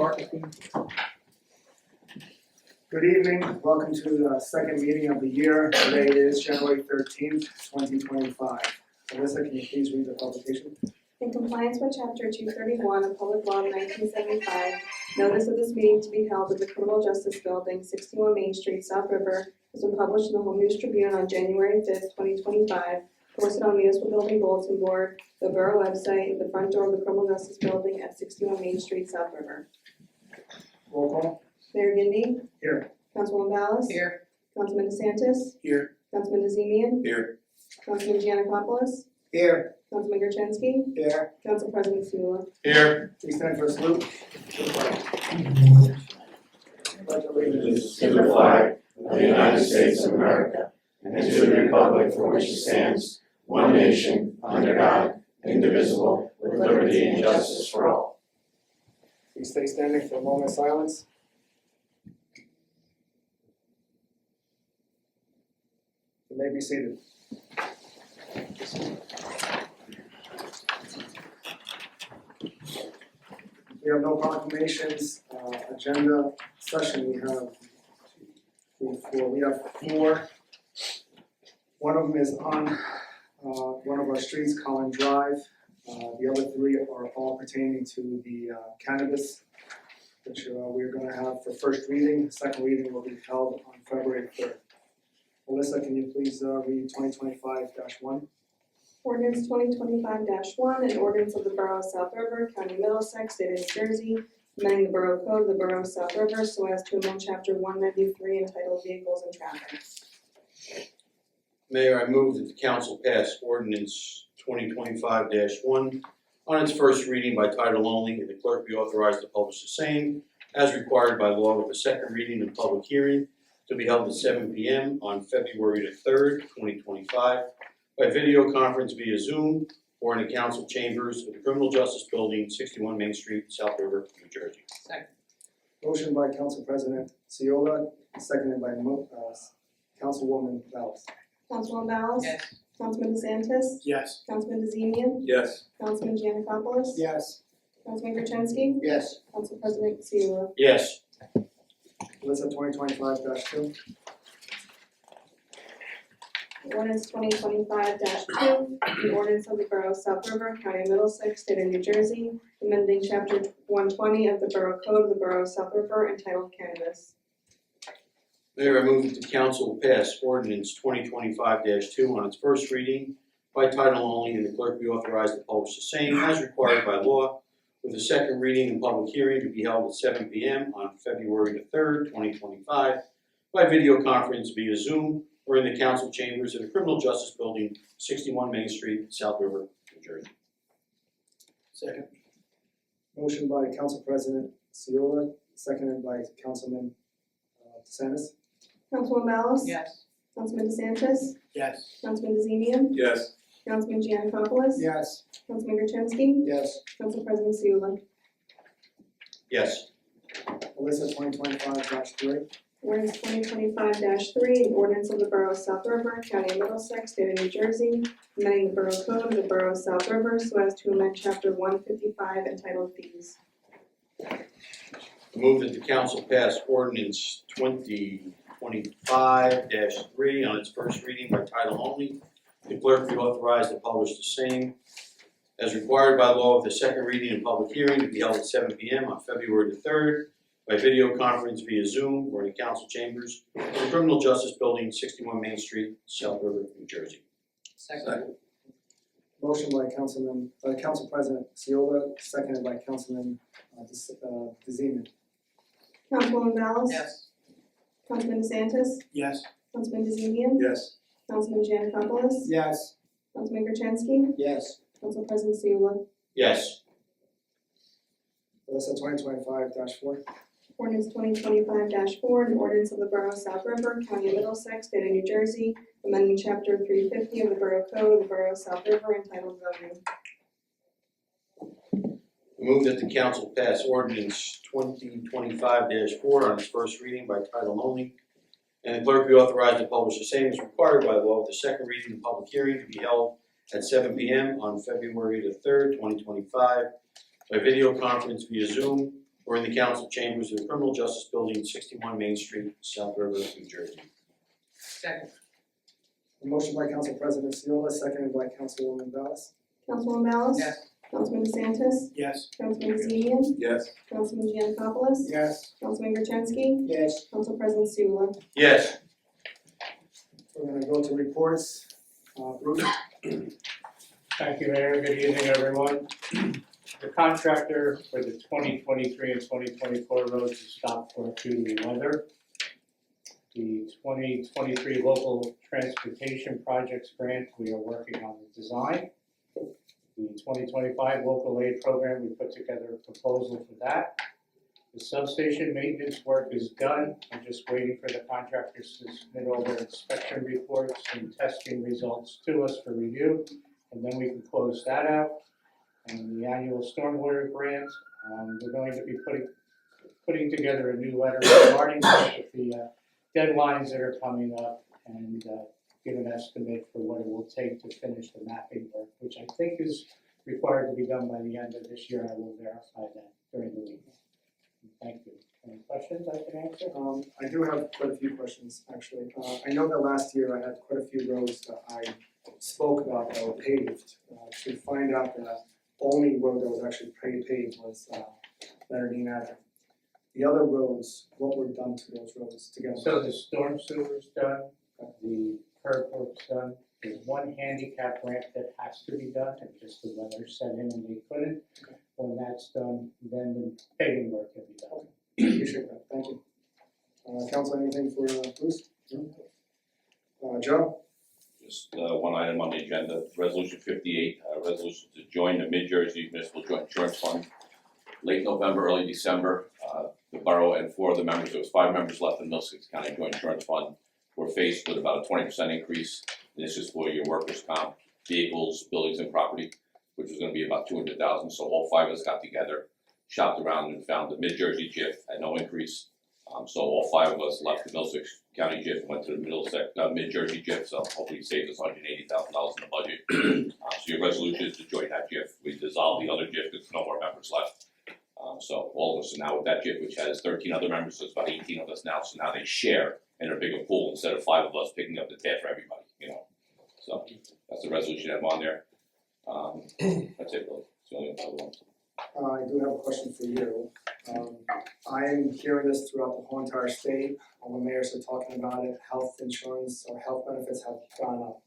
Good evening, welcome to the second meeting of the year. Today is January 13th, 2025. Alyssa, can you please read the publication? In compliance with Chapter 231 of Public Law 1975, notice of this meeting to be held at the Criminal Justice Building, 61 Main Street, South River, has been published in the Home News Tribune on January 5th, 2025, posted on Municipal Building Bulletin Board, the Borough website, the front door of the Criminal Justice Building at 61 Main Street, South River. Roll call. Mayor Gindi? Here. Councilwoman Ballas? Here. Councilman DeSantis? Here. Councilman DeZemian? Here. Councilman Giannakopoulos? Here. Councilman Gertenski? Here. Council President Seula? Here. Please stand for a salute. Pledge allegiance To the flag of the United States of America, and to the republic for which it stands, one nation, under God, indivisible, with liberty and justice for all. Please stay standing for a moment of silence. You may be seated. We have no proclamations, agenda session. We have four. One of them is on one of our streets, Collin Drive. The other three are all pertaining to the cannabis, which we're going to have for first reading. Second reading will be held on February 3rd. Alyssa, can you please read 2025-1? Ordinance 2025-1, an ordinance of the Borough of South River, County of Middlesex, State of New Jersey, amending the Borough Code of the Borough of South River so as to amend Chapter 193 entitled Vehicles and Traffic. Mayor, I move that the council pass ordinance 2025-1 on its first reading by title only, and the clerk be authorized to publish the same as required by law with a second reading and public hearing to be held at 7 p.m. on February the 3rd, 2025, by video conference via Zoom or in the council chambers of the Criminal Justice Building, 61 Main Street, South River, New Jersey. Second. Motion by Council President Seola, seconded by Councilwoman Ballas. Councilwoman Ballas? Yes. Councilman DeSantis? Yes. Councilman DeZemian? Yes. Councilman Giannakopoulos? Yes. Councilman Gertenski? Yes. Council President Seula? Yes. Alyssa, 2025-2. Ordinance 2025-2, the ordinance of the Borough of South River, County of Middlesex, State of New Jersey, amending Chapter 120 of the Borough Code of the Borough of South River entitled Cannabis. Mayor, I move that the council pass ordinance 2025-2 on its first reading by title only, and the clerk be authorized to publish the same as required by law with a second reading and public hearing to be held at 7 p.m. on February the 3rd, 2025, by video conference via Zoom or in the council chambers of the Criminal Justice Building, 61 Main Street, South River, New Jersey. Second. Motion by Council President Seola, seconded by Councilman DeSantis. Councilwoman Ballas? Yes. Councilman DeSantis? Yes. Councilman DeZemian? Yes. Councilman Giannakopoulos? Yes. Councilman Gertenski? Yes. Council President Seula? Yes. Alyssa, 2025-3. Ordinance 2025-3, an ordinance of the Borough of South River, County of Middlesex, State of New Jersey, amending the Borough Code of the Borough of South River so as to amend Chapter 155 entitled Fees. Move that the council pass ordinance 2025-3 on its first reading by title only. The clerk be authorized to publish the same as required by law with a second reading and public hearing to be held at 7 p.m. on February the 3rd by video conference via Zoom or in the council chambers of the Criminal Justice Building, 61 Main Street, South River, New Jersey. Second. Motion by Council President Seola, seconded by Councilman DeZemian. Councilwoman Ballas? Yes. Councilman DeSantis? Yes. Councilman DeZemian? Yes. Councilman Giannakopoulos? Yes. Councilman Gertenski? Yes. Council President Seula? Yes. Alyssa, 2025-4. Ordinance 2025-4, an ordinance of the Borough of South River, County of Middlesex, State of New Jersey, amending Chapter 350 of the Borough Code of the Borough of South River entitled Zoning. Move that the council pass ordinance 2025-4 on its first reading by title only, and the clerk be authorized to publish the same as required by law with a second reading and public hearing to be held at 7 p.m. on February the 3rd, 2025, by video conference via Zoom or in the council chambers of the Criminal Justice Building, 61 Main Street, South River, New Jersey. Second. A motion by Council President Seola, seconded by Councilwoman Ballas. Councilwoman Ballas? Yes. Councilman DeSantis? Yes. Councilman DeZemian? Yes. Councilman Giannakopoulos? Yes. Councilman Gertenski? Yes. Council President Seula? Yes. We're gonna go to reports. Bruce? Thank you, Mayor. Good evening, everyone. The contractor for the 2023 and 2024 roads is stopped for due to the weather. The 2023 local transportation projects grant, we are working on the design. The 2025 local aid program, we put together a proposal for that. The substation maintenance work is done. I'm just waiting for the contractors to submit all their inspection reports and testing results to us for review, and then we can close that out. And the annual stormwater grant, we're going to be putting together a new letter regarding that with the deadlines that are coming up, and give an estimate for what it will take to finish the mapping work, which I think is required to be done by the end of this year. I will verify that during the week. Thank you. Any questions I can answer? I do have quite a few questions, actually. I know that last year I had quite a few roads that I spoke about that were paved. To find out that only road that was actually paved was Leonard Dean Avenue. The other roads, what were done to those roads to get them? So the storm sewer's done, the curb work's done. There's one handicap ramp that has to be done, and just the weather set in and they couldn't. When that's done, then the paving work can be done. Appreciate that, thank you. Council, anything for Bruce? Joe? Just one item on the agenda, resolution 58, resolution to join the Mid-Jersey Municipal Joint Insurance Fund. Late November, early December, the borough and 4 of the members, there was 5 members left in Middlesex County Joint Insurance Fund, were faced with about a 20% increase. And this is for your workers' comp, vehicles, buildings and property, which was gonna be about $200,000. So all 5 of us got together, shopped around and found the Mid-Jersey JIF at no increase. So all 5 of us left the Middlesex County JIF and went to the Mid-Jersey JIF, so hopefully it saves us $180,000 in the budget. So your resolution is to join that JIF. We dissolved the other JIF because no more members left. So all of us are now with that JIF, which has 13 other members, so it's about 18 of us now. So now they share in a bigger pool instead of 5 of us picking up the tab for everybody, you know. So that's the resolution I have on there. That's it, really. It's the only other one. I do have a question for you. I am hearing this throughout the whole entire state. All the mayors are talking about it. Health insurance or health benefits have gone up.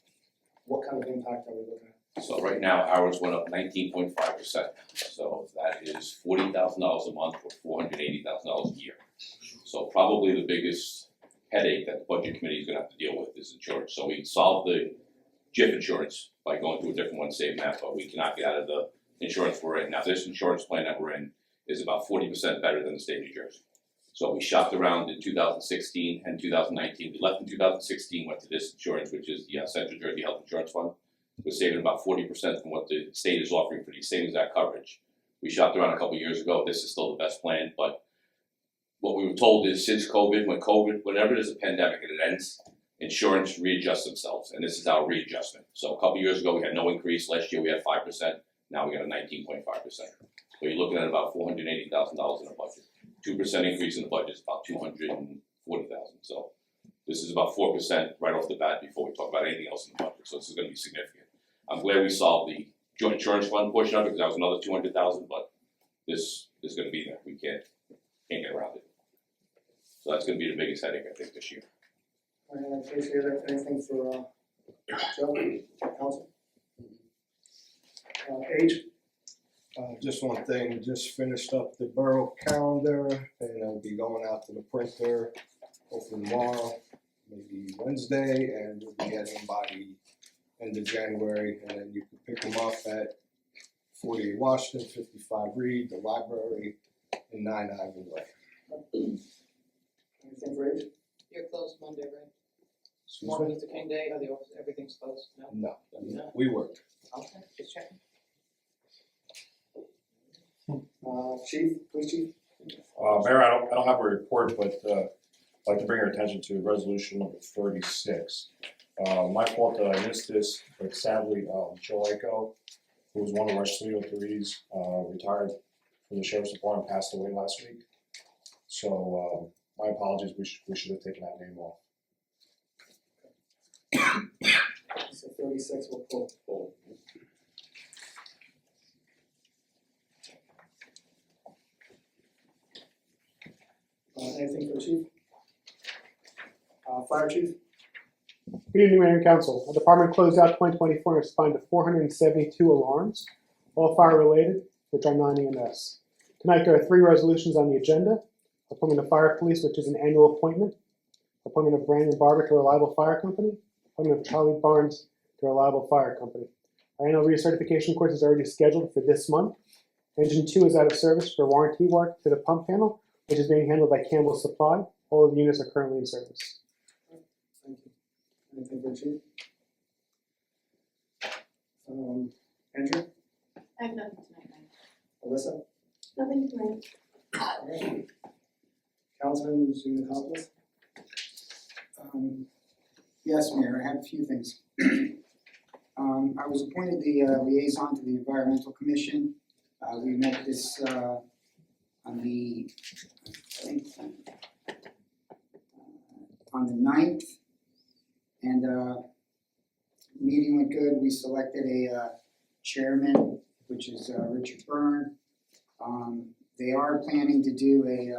What kind of impact are we looking at? So right now, ours went up 19.5%. So that is $40,000 a month or $480,000 a year. So probably the biggest headache that the budget committee is gonna have to deal with is insurance. So we solved the JIF insurance by going to a different one, saving that, but we cannot get out of the insurance we're in. Now, this insurance plan that we're in is about 40% better than the state of New Jersey. So we shopped around in 2016 and 2019. We left in 2016, went to this insurance, which is the Central Jersey Health Insurance Fund. We're saving about 40% from what the state is offering for the same exact coverage. We shopped around a couple of years ago. This is still the best plan, but what we were told is since COVID, whenever there's a pandemic and it ends, insurance readjusts themselves, and this is our readjustment. So a couple of years ago, we had no increase. Last year, we had 5%. Now we got a 19.5%. So you're looking at about $480,000 in the budget. 2% increase in the budget is about $240,000. So this is about 4% right off the bat before we talk about anything else in the budget. So this is going to be significant. I'm glad we solved the joint insurance fund portion of it because that was another $200,000, but this is going to be there. We can't get around it. So that's going to be the biggest headache I think this year. I appreciate it. Anything for Joe, council? Age? Just one thing, we just finished up the borough calendar and it'll be going out to the printer hopefully tomorrow, maybe Wednesday, and we'll be getting them by the end of January, and then you can pick them up at 48 Washington, 55 Reed, the library, and 9 Ivy Way. Anything for Age? You're closed Monday, right? Excuse Martin me? Luther King Day, are the office, everything's closed? No? No, we work. Okay, just checking. Chief, police chief? Mayor, I don't have a report, but I'd like to bring your attention to resolution number 36. My fault that I missed this, but sadly, Joe Ico, who was one of our 303s, retired from the sheriff's department passed away last week. So, my apologies, we should have taken that name off. So 36 will pull. Anything for the chief? Fire chief? Good evening, Mayor and Council. The department closed out 2024 and responded to 472 alarms, all fire-related, which are non-EMS. Tonight, there are 3 resolutions on the agenda. Appointment of fire police, which is an annual appointment. Appointment of Brandon Barber to Reliable Fire Company. Appointment of Charlie Barnes to Reliable Fire Company. Our annual recertification course is already scheduled for this month. Engine 2 is out of service for warranty work to the pump panel, which is being handled by Campbell Supply. All of the units are currently in service. Thank you. Anything for the chief? Andrew? I have nothing tonight, Mayor. Alyssa? Nothing tonight. Alright. Councilman Zuniga-Copoulos? Yes, Mayor, I have a few things. I was appointed the liaison to the Environmental Commission. We met this on the, I think, on the 9th. And meeting went good. We selected a chairman, which is Richard Byrne. They are planning to do a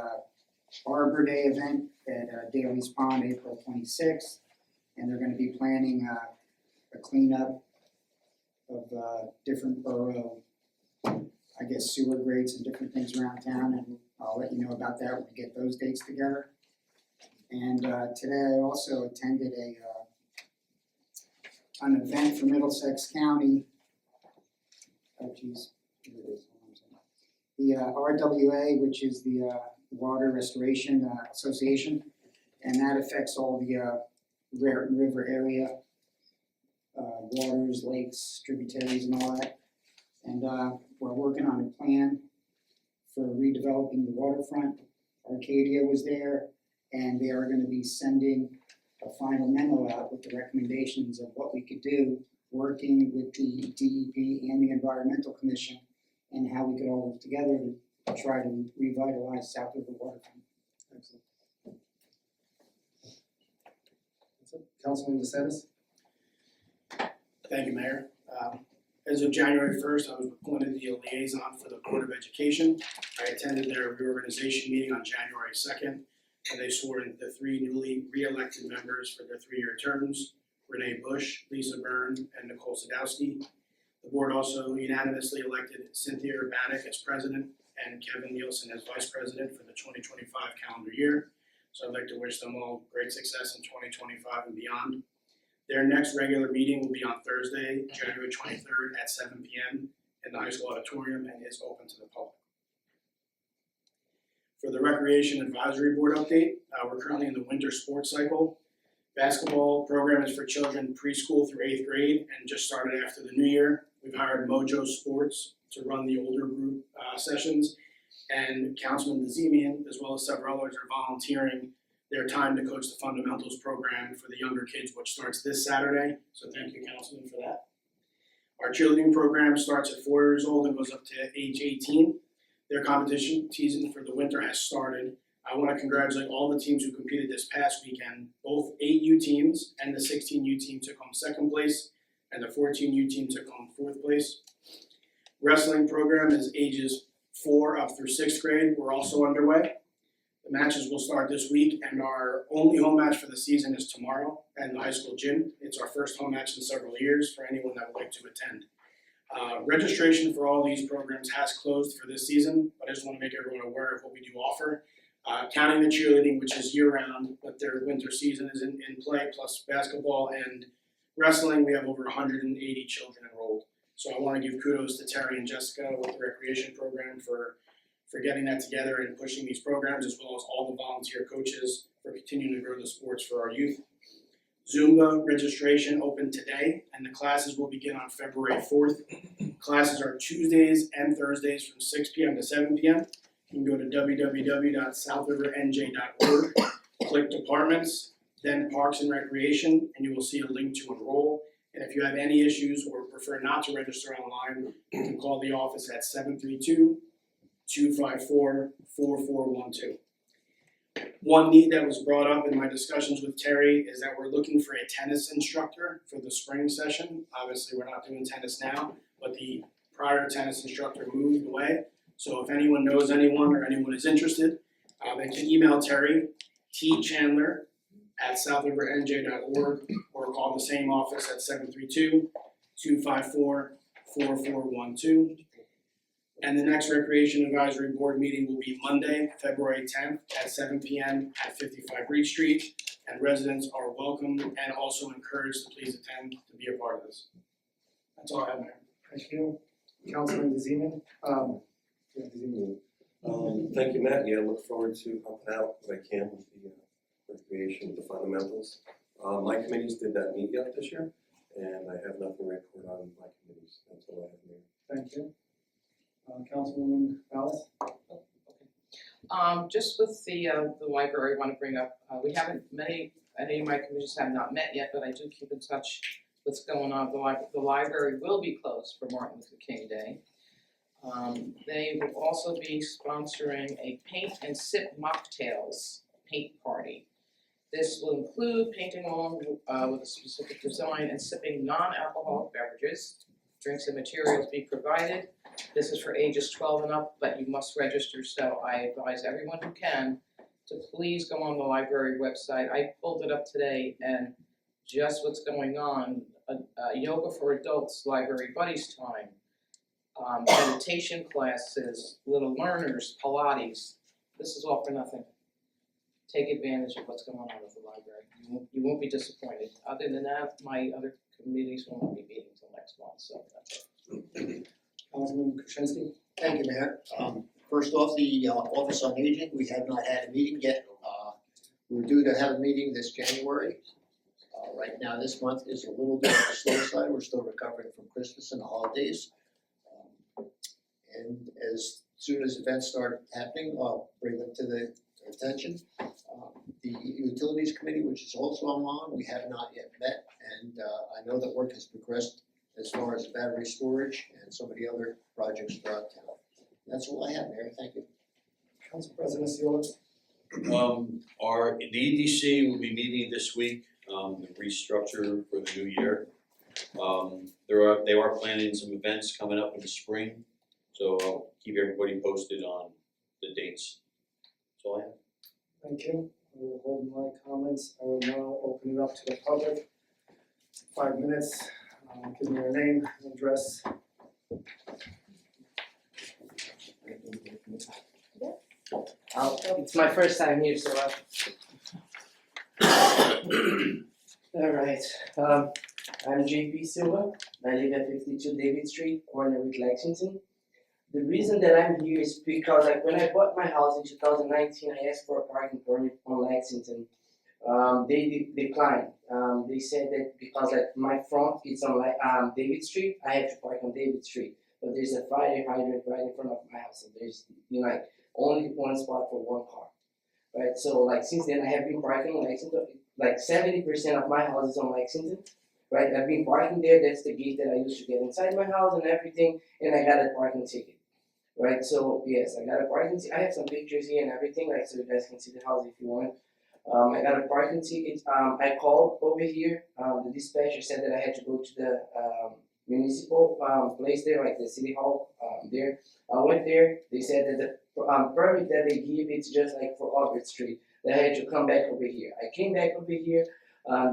Arbor Day event at Daly's Pond, April 26th. And they're gonna be planning a cleanup of different borough, I guess, sewer grates and different things around town, and I'll let you know about that when we get those dates together. And today I also attended an event for Middlesex County. Oh geez, here it is. The RWA, which is the Water Restoration Association, and that affects all the Raritan River area, waters, lakes, tributaries and all that. And we're working on a plan for redeveloping the waterfront. Arcadia was there, and they are gonna be sending a final memo out with the recommendations of what we could do, working with the DEP and the Environmental Commission, and how we could all work together to try to revitalize South River waterfront. Excellent. That's it. Councilman DeSantis? Thank you, Mayor. As of January 1st, I was appointed the liaison for the Board of Education. I attended their reorganization meeting on January 2nd, and they swore in the 3 newly re-elected members for their 3-year terms, Renee Bush, Lisa Byrne, and Nicole Sadowski. The board also unanimously elected Cynthia Urbanek as president and Kevin Nielsen as vice president for the 2025 calendar year. So I'd like to wish them all great success in 2025 and beyond. Their next regular meeting will be on Thursday, January 23rd at 7 p.m. in the high school auditorium and is open to the public. For the Recreation Advisory Board update, we're currently in the winter sports cycle. Basketball program is for children preschool through 8th grade and just started after the new year. We've hired Mojo Sports to run the older group sessions, and Councilman Nazemian, as well as several others, are volunteering their time to coach the fundamentals program for the younger kids, which starts this Saturday. So thank you, Councilman, for that. Our cheerleading program starts at 4 years old and goes up to age 18. Their competition season for the winter has started. I want to congratulate all the teams who competed this past weekend. Both 8U teams and the 16U team took home 2nd place, and the 14U team took home 4th place. Wrestling program is ages 4 up through 6th grade. We're also underway. The matches will start this week, and our only home match for the season is tomorrow at the high school gym. It's our first home match in several years for anyone that would like to attend. Registration for all these programs has closed for this season, but I just want to make everyone aware of what we do offer. Counting the cheerleading, which is year-round, but their winter season is in play, plus basketball and wrestling, we have over 180 children enrolled. So I want to give kudos to Terry and Jessica with the recreation program for getting that together and pushing these programs, as well as all the volunteer coaches for continuing to grow the sports for our youth. Zumba registration opened today, and the classes will begin on February 4th. Classes are Tuesdays and Thursdays from 6 p.m. to 7 p.m. You can go to www.southrivernj.org, click Departments, then Parks and Recreation, and you will see a link to enroll. And if you have any issues or prefer not to register online, you can call the office at 254-4412. One need that was brought up in my discussions with Terry is that we're looking for a tennis instructor for the spring session. Obviously, we're not doing tennis now, but the prior tennis instructor moved away. So if anyone knows anyone or anyone is interested, they can email Terry, tchandler@southrivernj.org, or call the same office at 732-254-4412. And the next Recreation Advisory Board meeting will be Monday, February 10th at 7 p.m. at 55 Reed Street. And residents are welcome and also encouraged to please attend to be a part of this. That's all I have, Mayor. Thank you. Councilman DeZemian, yeah, DeZemian. Thank you, Matt. Yeah, I look forward to helping out what I can with the recreation, with the fundamentals. My committees did not meet yet this year, and I have nothing to report on my committees. That's all I have here. Thank you. Councilwoman Ballas? Just with the library, I wanna bring up, we haven't, any of my committees have not met yet, but I do keep in touch with what's going on. The library will be closed for Martin Luther King Day. They will also be sponsoring a paint and sip mocktails paint party. This will include painting along with a specific design and sipping non-alcoholic beverages. Drinks and materials be provided. This is for ages 12 and up, but you must register, so I advise everyone who can to please go on the library website. I pulled it up today, and just what's going on, yoga for adults, library buddies time, meditation classes, little learners, Pilates. This is all for nothing. Take advantage of what's going on with the library. You won't be disappointed. Other than that, my other committees will not be meeting until next month, so that's it. Councilman Krasinski? Thank you, Mayor. First off, the Office on Aging, we have not had a meeting yet. We're due to have a meeting this January. Right now, this month is a little bit on the slow side. We're still recovering from Christmas and the holidays. And as soon as events start happening, I'll bring them to the attention. The Utilities Committee, which is also on, we have not yet met, and I know that work has progressed as far as battery storage and some of the other projects throughout town. That's all I have, Mayor. Thank you. Council President Seola? The EDC will be meeting this week, the restructure for the new year. They are planning some events coming up in the spring, so I'll keep everybody posted on the dates. That's all I have. Thank you. I will hold my comments. I will now open it up to the public. 5 minutes. Give me your name, address. It's my first time here, so alright, I'm JP Silva. I live at 52 David Street, corner with Lexington. The reason that I'm here is because when I bought my house in 2019, I asked for a parking permit on Lexington. They declined. They said that because my front is on David Street, I have to park on David Street. But there's a fire hydrant right in front of my house, and there's only one spot for one car, right? So since then I have been parking on Lexington. 70% of my house is on Lexington, right? I've been parking there. That's the gate that I used to get inside my house and everything, and I got a parking ticket, right? So yes, I got a parking ticket. I have some pictures here and everything, so you guys can see the house if you want. I got a parking ticket. I called over here. The dispatcher said that I had to go to the municipal place there, the city hall there. I went there. They said that the permit that they give, it's just for Albert Street. That I had to come back over here. I came back over here.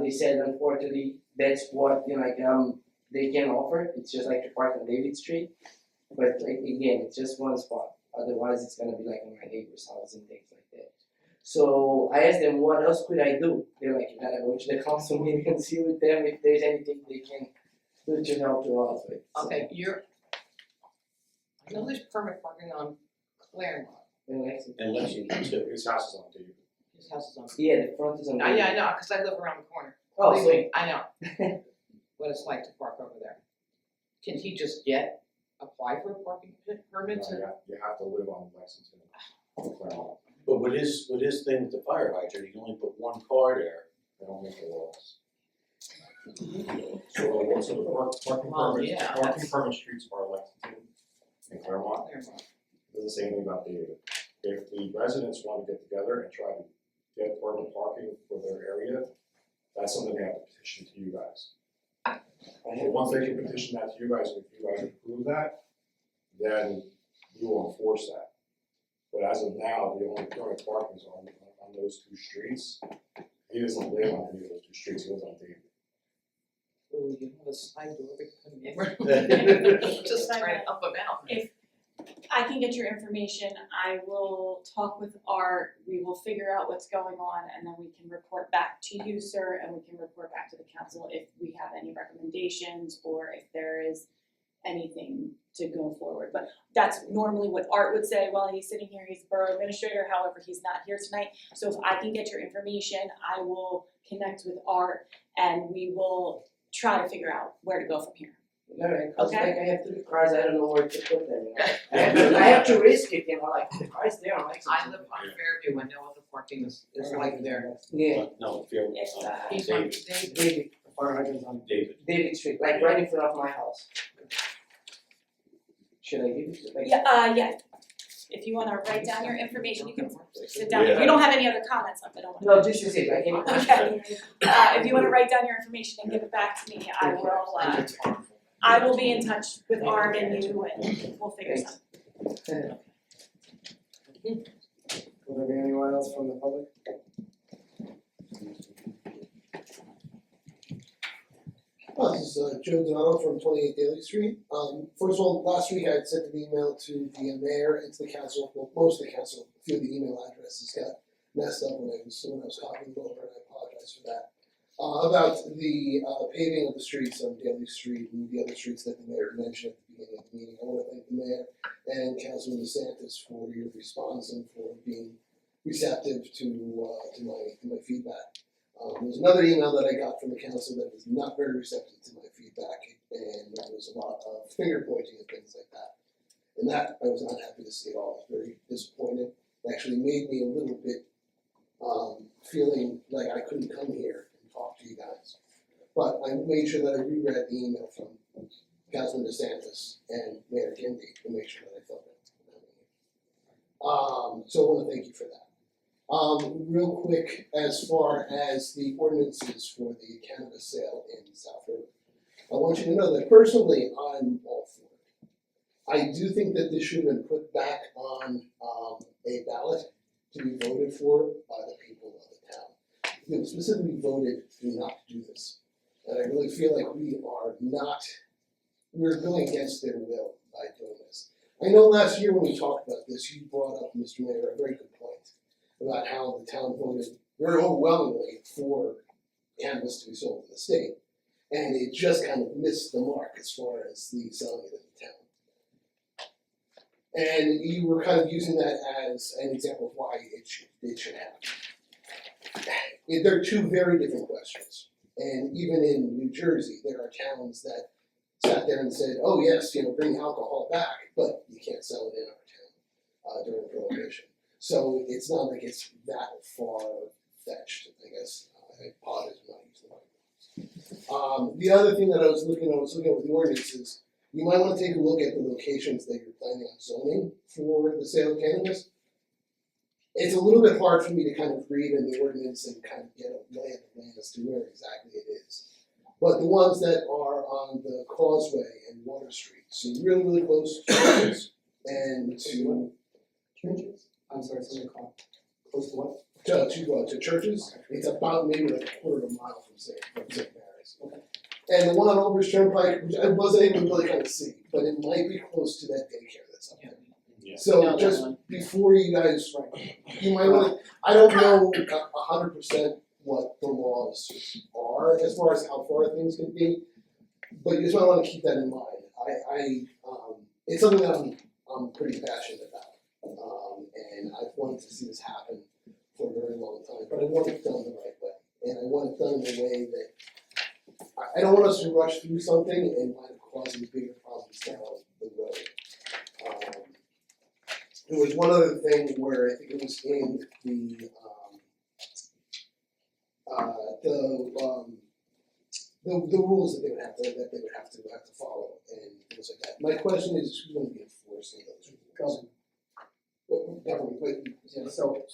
They said unfortunately that's what they can offer. It's just to park on David Street. But again, it's just one spot. Otherwise, it's gonna be in my neighbor's house and things like that. So I asked them, what else could I do? They're like, you gotta go to the council meeting and see with them if there's anything they can do to help you out with. Okay, I know there's permit parking on Claremont. In Lexington. And Lexington too. His house is on David. His house is on. Yeah, the front is on. Yeah, I know, cause I live around the corner. Oh, Believe so me, I know what it's like to park over there. Can he just apply for a parking permit to? You have to live on Lexington. Claremont. But with his thing with the fire hydrant, you can only put one car there. They don't make the laws. Well, yeah, Parking permit streets are Lexington and Claremont. Claremont. Doesn't say anything about David. If the residents want to get together and try to get permanent parking for their area, that's something they have to petition to you guys. But once they can petition that to you guys, and if you guys approve that, then we will enforce that. But as of now, the only current parking is on those two streets. He doesn't live on any of those two streets, he lives on David. Ooh, you have a side door, we can just try to help them out. If I can get your information, I will talk with Art, we will figure out what's going on, and then we can report back to you, sir, and we can report back to the council if we have any recommendations or if there is anything to go forward. But that's normally what Art would say while he's sitting here. He's borough administrator, however, he's not here tonight. So if I can get your information, I will connect with Art and we will try to figure out where to go from here. Alright, cause Okay. like I have 3 cars, I don't know where to put them, I have to risk it, like the car's there, I'm like. I live on Fairview and no other parking is like there. Yeah, No, if you're, Yes, He's on David, David, Fire hydrants on David. David Street, like right in front of my house. Should I give it? Like, Yeah, if you wanna write down your information, you can sit down. If you don't have any other comments, I don't No, this is it, I can. Okay, if you wanna write down your information and give it back to me, I will be in touch with Art and you and we'll figure something. Will there be anyone else from the public? Hi, this is Joe Donato from 28 Daly Street. First of all, last week I had sent an email to the mayor and to the council, well, most of the council. A few of the email addresses got messed up when I was copying them over, and I apologize for that. About the paving of the streets on Daly Street and the other streets that the mayor mentioned at the beginning of the meeting. I want to thank the mayor and Councilman DeSantis for your response and for being receptive to my feedback. There was another email that I got from the council that was not very receptive to my feedback, and there was a lot of finger pointing and things like that. And that I was not happy to see at all. I was very disappointed. It actually made me a little bit feeling like I couldn't come here and talk to you guys. But I made sure that I reread the email from Councilman DeSantis and Mayor Kennedy to make sure that I felt that. So I want to thank you for that. Real quick, as far as the ordinances for the cannabis sale in South River, I want you to know that personally, I'm all for it. I do think that this should have been put back on a ballot to be voted for by the people of the town. They specifically voted not to do this. And I really feel like we're going against their will by doing this. I know last year when we talked about this, you brought up, Mr. Mayor, a very good point about how the town voted very overwhelmingly for cannabis to be sold in the state. And it just kind of missed the mark as far as the selling it in the town. And you were kind of using that as an example of why it should happen. They're two very different questions. And even in New Jersey, there are towns that sat there and said, oh yes, bring alcohol back, but you can't sell it in our town during Prohibition. So it's not like it's that far-fetched, I guess. I apologize for not using the right words. The other thing that I was looking at with the ordinances, you might want to take a look at the locations that you're planning on zoning for the sale of cannabis. It's a little bit hard for me to kind of read in the ordinance and kind of get a lay of the land as to where exactly it is. But the ones that are on the Causeway and Water Street, so really, really close to churches and to churches. I'm sorry, somebody call. Close to what? To churches. It's about maybe like a quarter of a mile from St. Mary's. Okay. And the one on Over's Turnpike, which I wasn't able to really kind of see, but it might be close to that daycare that's up there. Yeah. So just before you guys, you might want to, I don't know 100% what the laws are as far as how far things can be, but you just might want to keep that in mind. It's something that I'm pretty passionate about. And I've wanted to see this happen for a very long time, but I want it done the right way. And I want it done in a way that, I don't want us to rush through something and wind up causing bigger problems down the road. There was one other thing where I think it was in the rules that they would have to follow and things like that. My question is, who's going to be enforcing those rules? Well, government, wait, So,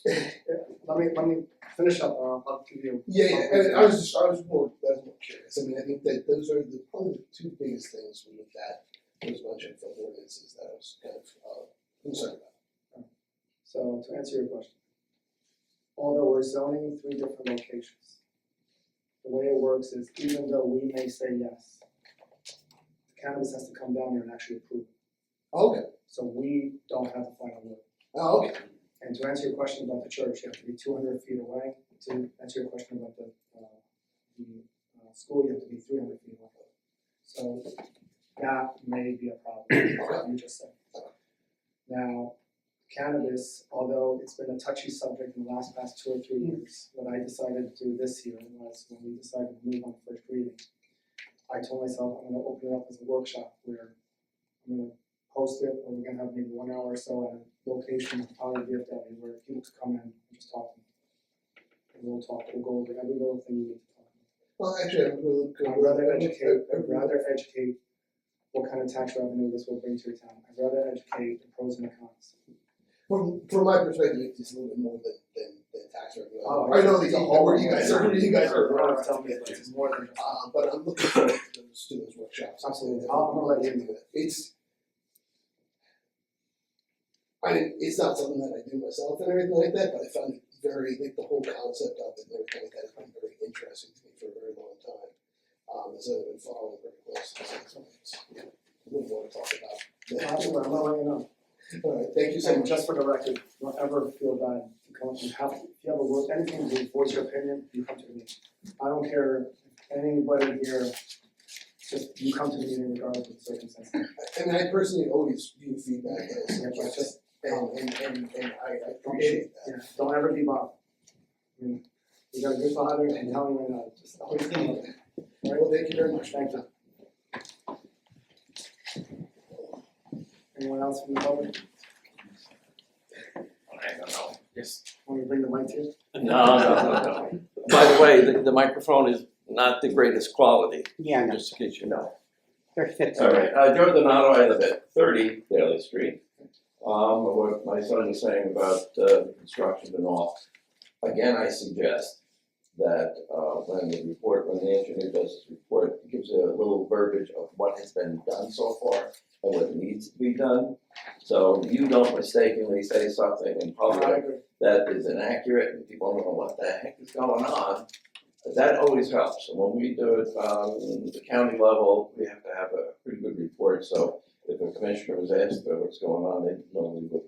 let me finish up, I'll give you. yeah, and I was more curious, I mean, I think that those are probably the two biggest things with that, those bunch of ordinances that I was kind of, concerned about. So to answer your question, although we're zoning 3 different locations, the way it works is even though we may say yes, the cannabis has to come down here and actually approve it. Okay, So we don't have the final word. oh, okay, And to answer your question about the church, you have to be 200 feet away. To answer your question about the school, you have to be 300 feet away. So that may be a problem, what you just said. Now, cannabis, although it's been a touchy subject in the past 2 or 3 years, what I decided to do this year was when we decided to move on first reading, I told myself I'm gonna open it up as a workshop where I'm gonna post it, or we're gonna have maybe 1 hour or so at a location out of VFW where people can come in and just talk to me. And we'll go over every little thing you need to talk about. well, actually, I'm really good. I'd rather educate what kind of tax revenue this will bring to your town. I'd rather educate the pros and the cons. From my perspective, it's just a little bit more than tax revenue. Oh, I know it's that a whole where you guys are, telling me it's more than. but I'm looking forward to those workshops. Absolutely. I'm gonna let you do it. It's not something that I do myself and everything like that, but I found it very, like, the whole concept of it and everything like that has been very interesting to me for a very long time. As I've been following very closely, so it's, yeah, a little more to talk about. Absolutely, I'm gonna let you know. All right, thank you so And much. just for the record, don't ever feel bad to come up, if you have a word, anything to voice your opinion, you come to the meeting. I don't care if anybody here, just you come to the meeting regardless of the circumstances. I mean, I personally always view feedback as, and I appreciate that. Yeah, don't ever be bothered. I mean, you got a good father and telling you right now, just always come up. All right, well, thank you very much. Thank you. Anyone else from the public? I don't know, just. Want me to bring the mic to you? No. By the way, the microphone is not the greatest quality, Yeah, no, just in case you know. they're fit. All right, Joe Donato, I live at 30 Daly Street. What my son is saying about construction and all, again, I suggest that when the engineer does his report, it gives a little verbiage of what has been done so far and what needs to be done. So you don't mistakenly say something in public that is inaccurate and people don't know what the heck is going on. That always helps. And when we do it at the county level, we have to have a pretty good report. So if a commissioner was asked what's going on, they normally would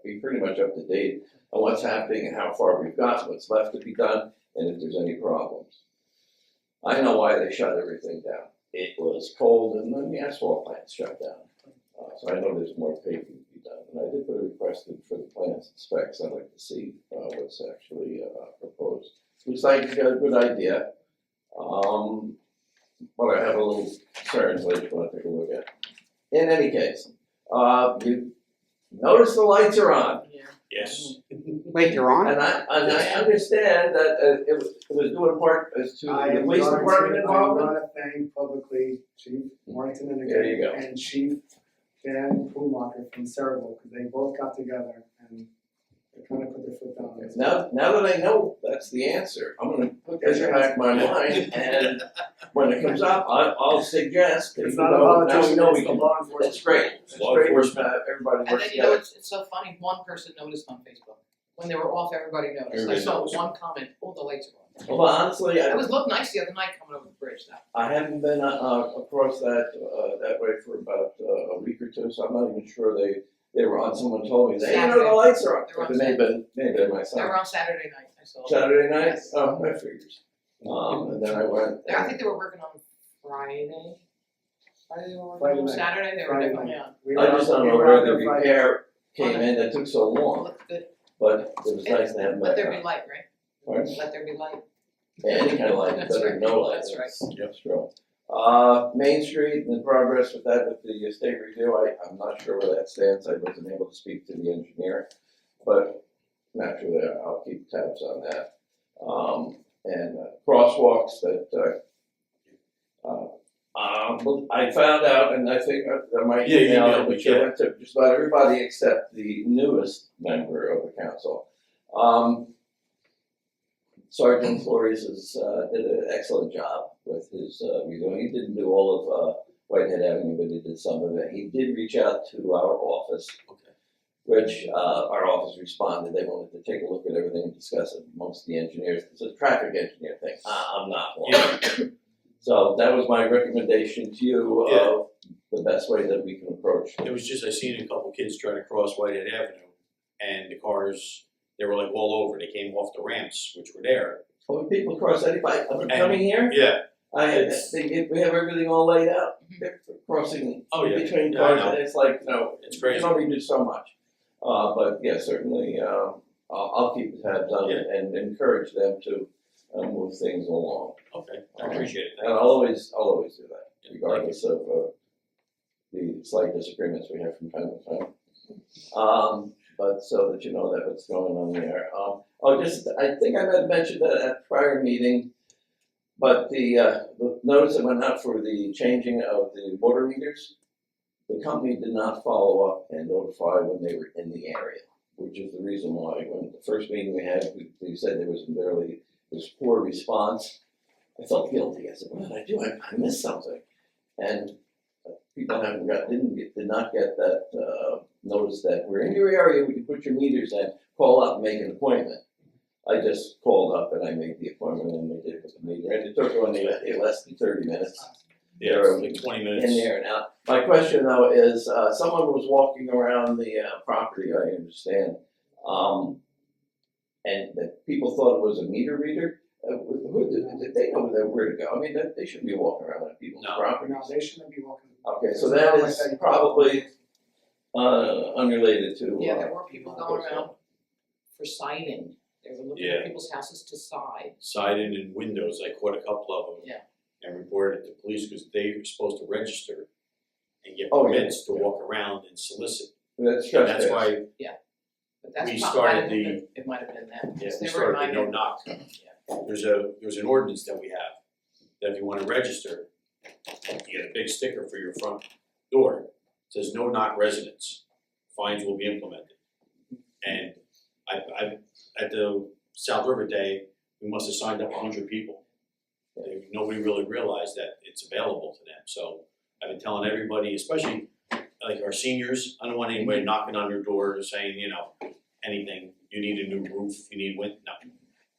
be pretty much up to date on what's happening and how far we've gotten, what's left to be done, and if there's any problems. I know why they shut everything down. It was cold and then the asphalt plants shut down. So I know there's more paving to be done. And I did put a request in for the plans and specs. I'd like to see what's actually proposed. Looks like you got a good idea. But I have a little concerns I just want to take a look at. In any case, you notice the lights are on. Yes. Wait, you're on? And I understand that it was due in part as to the police department involvement. I want to thank publicly Chief Warrington There you go. and Chief Dan Prumacher from Cerebral, because they both got together and they kind of put their foot down. Now that I know that's the answer, I'm gonna put that in the back of my mind, and when it comes up, I'll suggest, It's even not a though now we politician, know it's we the can, law enforcement. that's great, that's Law great, enforcement. everybody And works then, you know, together. it's so funny, one person noticed on Facebook. When they were off, everybody noticed. I Everybody saw noticed. one comment, oh, the lights are on. Well, honestly, It was looked nice the other night coming over the bridge now. I haven't been across that way for about a week or two, so I'm not even sure they were on. Someone told me, hey, you know, the lights are on. They were on It may have been my They son. were on Saturday night, I saw. Saturday night? Yes. Oh, I figures. And then I went. I think they were working on Friday. Friday they were working Friday on, night. Saturday they were Friday definitely night. on. We were I just out- don't we know were where out the there Friday. repair came in that took so It long, looked good. but it was nice to have them Let back there be on. light, right? Pardon? Let there be light. Yeah, any kind of light, That's better than no light. That's right. That's true. Main Street and the progress with that, with the state review, I'm not sure where that stands. I wasn't able to speak to the engineer, but naturally I'll keep tabs on that. And crosswalks that, Well, I found out, and I think I might Yeah, you email emailed it, me, but you went to just about everybody except the newest member of the council. Sergeant Flores did an excellent job with his redoing. He didn't do all of Whitehead Avenue, but he did some of it. He did reach out to our office, which our office responded. They wanted to take a look at everything and discuss it amongst the engineers. It's a traffic engineer thing. I'm not one. Yeah. So that was my recommendation to you of the best way that we can approach it. It was just, I seen a couple kids trying to cross Whitehead Avenue, and the cars, they were like all over, they came off the ramps, which were there. When people cross 85, And- coming here, Yeah, I think we have everything all laid out. Crossing oh yeah. between Yeah, I cars, know. and it's like, no, It's you crazy. can only do so much. But yeah, certainly, I'll keep tabs on it and encourage them to move things along. Okay, I appreciate it, And thank I'll you. always do that, Yeah, regardless of the slight disagreements we have from time to time. But so that you know that what's going on there. I think I might have mentioned that at prior meeting, but the notice that went out for the changing of the water meters, the company did not follow up and notify when they were in the area, which is the reason why when the first meeting we had, we said there was poor response. I felt guilty. I said, what did I do? I missed something. And people did not get that notice that we're in your area, we can put your meters in, call up and make an appointment. I just called up and I made the appointment and they did it with the meter. And it took only less than 30 minutes. Yeah, it's like 20 minutes. In there and out. My question though is, someone was walking around the property, I understand, and that people thought it was a meter reader. Did they know where to go? I mean, they shouldn't be walking around on people's property. No, they shouldn't be walking. Okay, so that is probably unrelated to. Yeah, there were people going around for siding. They were looking Yeah. at people's houses to side. Siding and windows, I caught a couple of them. Yeah. And reported it to police because they were supposed to register and get Oh, yeah. permits to walk around and solicit. That's And that's why But that's we not, started it might have been them. Yeah, They we were started the no reminded. knock. There's an ordinance that we have, that if you wanna register, you get a big sticker for your front door. It says no knock residence, fines will be implemented. And I at the South River Day, we must have signed up 100 people. Nobody really realized that it's available to them, so I've been telling everybody, especially like our seniors, I don't want anybody knocking on their door saying, anything, you need a new roof, you need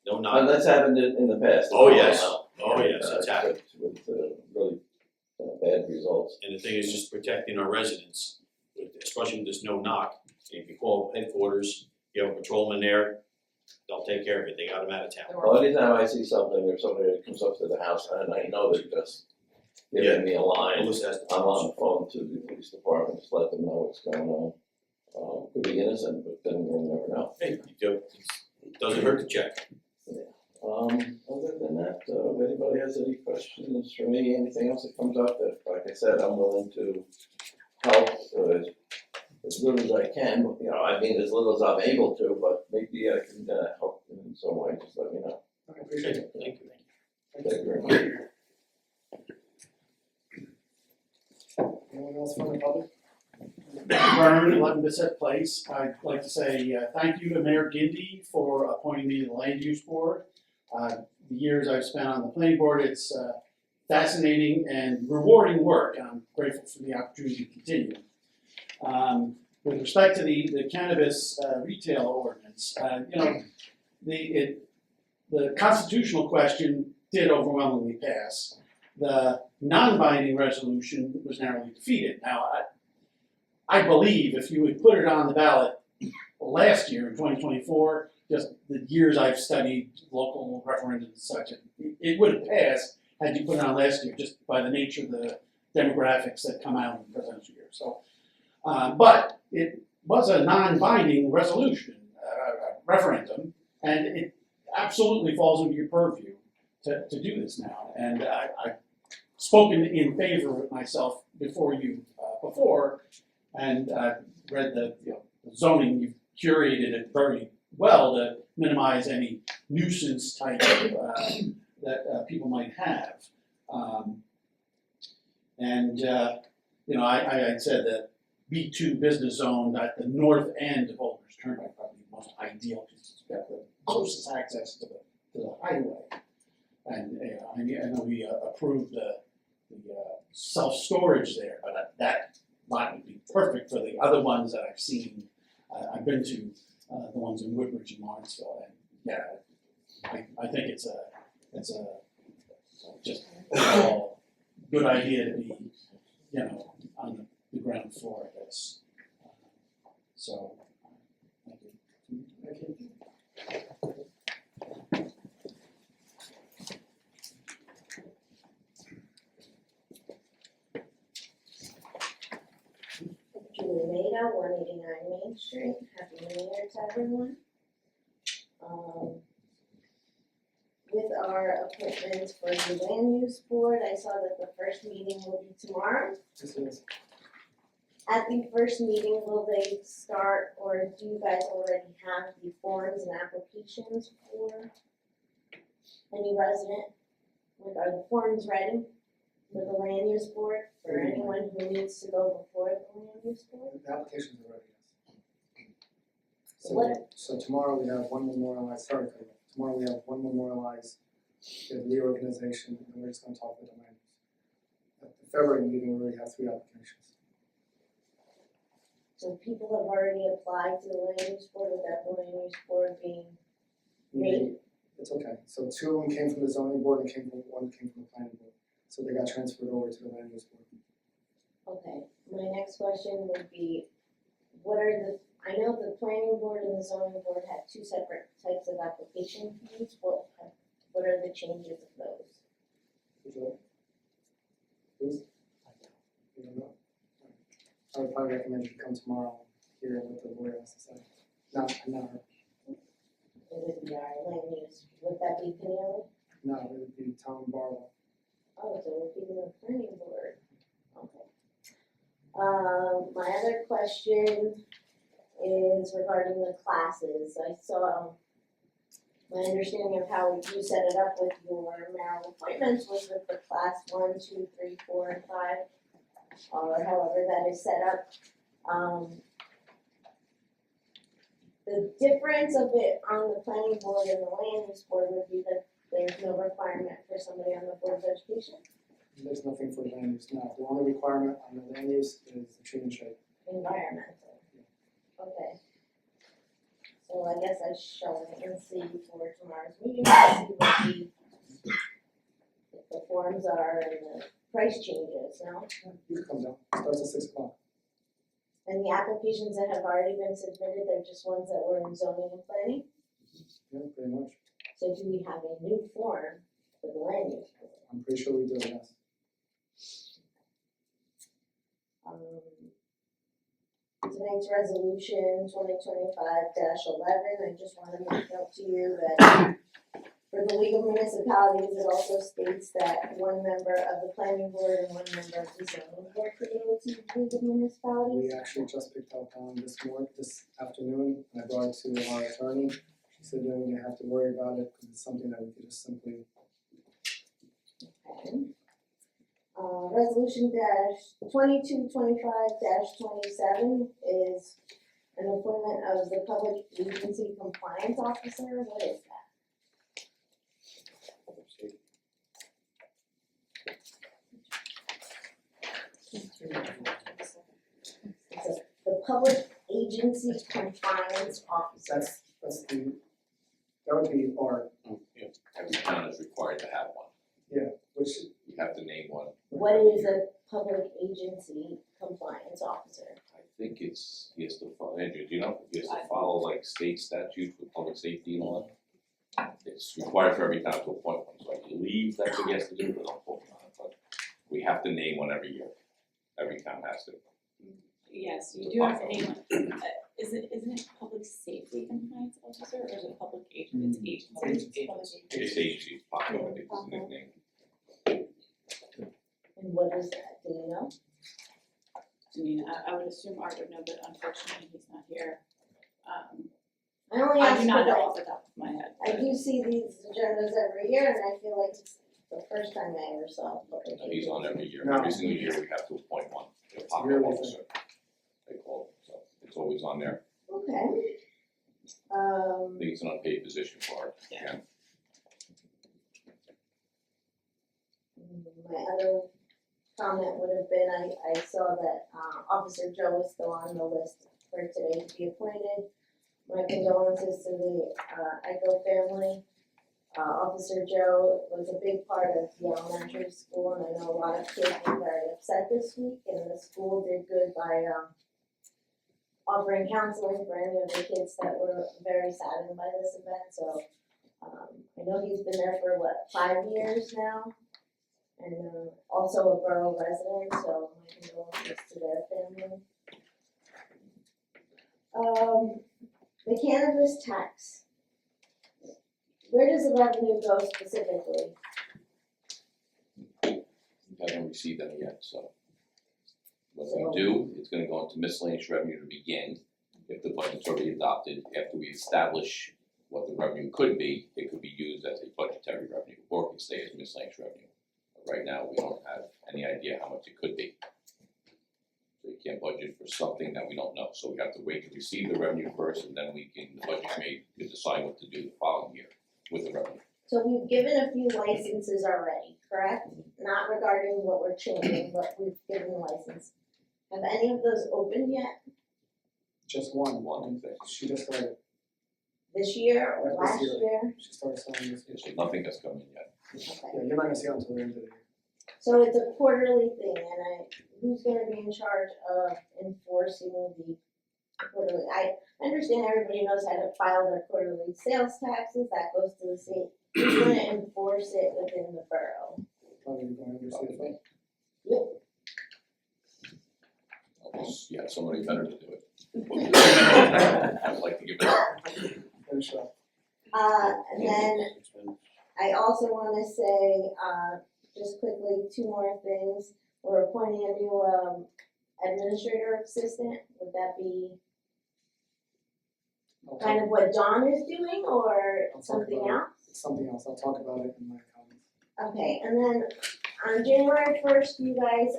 no knock. And that's happened in the past. Oh, yes. Oh, yes, that's happened. With really bad results. And the thing is just protecting our residents, especially with this no knock. And if you call headquarters, you have a patrolman there, they'll take care of it, they got them out of town. Well, anytime I see something or somebody that comes up to the house and I know they're just giving me a line, Melissa has to- I'm on the phone to the police department, just let them know what's going on. Could be innocent, but then we'll never know. Hey, you do, it doesn't hurt to check. Other than that, if anybody has any questions for me, anything else that comes up, that, like I said, I'm willing to help as little as I can. I mean, as little as I'm able to, but maybe I can help in some way. Just let me know. I appreciate it. Thank you. Thank you very much. Anyone else from the public? Burn, 11 Bissett Place. I'd like to say thank you to Mayor Gindy for appointing me to the Land Use Board. The years I've spent on the planning board, it's fascinating and rewarding work, and I'm grateful for the opportunity to continue. With respect to the cannabis retail ordinance, the constitutional question did overwhelmingly pass. The non-binding resolution was narrowly defeated. Now, I believe if you had put it on the ballot last year in 2024, just the years I've studied local referendums and such, it would have passed had you put it on last year, just by the nature of the demographics that come out in the presidential year. So, but it was a non-binding resolution, referendum, and it absolutely falls into your purview to do this now. And I've spoken in favor of it myself before you, and read the zoning. You've curated it very well to minimize any nuisance type that people might have. And, I had said that B2 business zone at the north end of Olders Turnpike probably the most ideal because it's got the closest access to the highway. And, I know we approved the self-storage there, but that lot would be perfect for the other ones that I've seen. I've been to the ones in Woodbridge and Lawrenceville, and yeah, I think it's a just all good idea to be, on the ground floor of this. So, thank you. Thank you. Julie Maida, 189 Main Street. Happy New Year to everyone. With our appointments for the land use board, I saw that the first meeting will be tomorrow. This is At the first meeting, will they start, or do you guys already have the forms and applications for any resident? Like, are the forms ready for the land use board, for anyone who needs to go before the land use board? the applications are ready, yes. What- So tomorrow we have one memorialized, tomorrow we have one memorialized, we have reorganization, and we're just gonna talk with the land use. At the February meeting, we already have 3 applications. So people have already applied to the land use board without the land use board being made? It's okay, so 2 of them came from the zoning board and one came from the planning board, so they got transferred over to the land use board. Okay, my next question would be, I know the planning board and the zoning board have 2 separate types of application fees, what are the changes of those? Would you like? Please? You don't know? I would probably recommend you come tomorrow, hear what the lawyer has to say. Not her. It would be our land use, would that be Pinelli? No, it would be Tom Barlow. Oh, so it would be the planning board, okay. My other question is regarding the classes. I saw, my understanding of how you set it up with your marital appointments was with the class 1, 2, 3, 4, and 5, or however that is set up. The difference of it on the planning board and the land use board would be that there's no requirement for somebody on the board of education. There's nothing for land use now. The only requirement on the land use is the tree and shade. Environmental. Okay. So I guess I shall wait and see for tomorrow's meeting to see what the forms are and the price changes, no? You can come down, starts at 6 o'clock. And the applications that have already been submitted, they're just ones that were in zoning and planning? Yeah, pretty much. So do we have a new form for the land use board? I'm pretty sure we do, yes. Tonight's resolution 2025-11, I just want to make note to you that for the League of Municipalities, it also states that one member of the planning board and one member of the zoning board could go to the League of Municipalities. We actually just picked up on this afternoon, and I brought it to our attorney. She said, you don't have to worry about it, because it's something that we could just simply. Okay. Resolution 2225-27 is an appointment of the public agency compliance officer. What is that? It's the public agency compliance officer. That would be our, Every town is required to have one. yeah, which, You have to name one. What is a public agency compliance officer? I think he has to follow, Andrew, do you know, he has to follow like state statutes with public safety and all that? It's required for every town to appoint one, so I believe that's what he has to do, but I'll quote on it, but we have to name one every year. Every town has to. Yes, you do have to name one. Isn't it public safety compliance officer or is it public agent? It's agency. It's agency, Paco, I think is the nickname. And what is that, do you know? I would assume Art would know, but unfortunately he's not here. I only I ask do not know because off the top of my head. I do see these agendas every year and I feel like it's the first time I ever saw a public. He's on every year, No. every single year we have to appoint one, a pop-up Really? officer. They call it, so it's always on there, Okay. I think it's an unpaid position for it, yeah. My other comment would have been, I saw that, Officer Joe is still on the list for today to be appointed. My condolences to the, Echo family. Officer Joe was a big part of the elementary school, and I know a lot of kids were very upset this week, and the school did good by, offering counseling for any of the kids that were very saddened by this event, so, I know he's been there for 5 years now? And, also a borough resident, so my condolences to their family. The cannabis tax. Where does the revenue go specifically? We haven't received any yet, so. What we do, it's gonna go into miscellaneous revenue to begin, if the budget's already adopted, after we establish what the revenue could be, it could be used as a budgetary revenue, or it can stay as miscellaneous revenue. But right now, we don't have any idea how much it could be. So you can't budget for something that we don't know, so we have to wait to receive the revenue first, and then we can, the budget committee can decide what to do the following year with the revenue. So we've given a few licenses already, correct? Not regarding what we're changing, but we've given license. Have any of those opened yet? Just one. One thing. She just started, This year or This last year. year? she started selling this year. So nothing has come in yet. Yeah, you're not gonna see it until the end of the year. So it's a quarterly thing, and who's gonna be in charge of enforcing the quarterly? I understand everybody knows how to file their quarterly sales taxes, that goes to the state. Who's gonna enforce it within the borough? Probably going to see it. Yep. Unless you have somebody better to do it. I would like to give it up. Finish up. And then I also wanna say, just quickly, 2 more things. We're appointing a new, administrator assistant, would that be kind of what John is doing, or I'll talk something about it. else? Something else, I'll talk about it in my comments. Okay, and then on January 1st, you guys,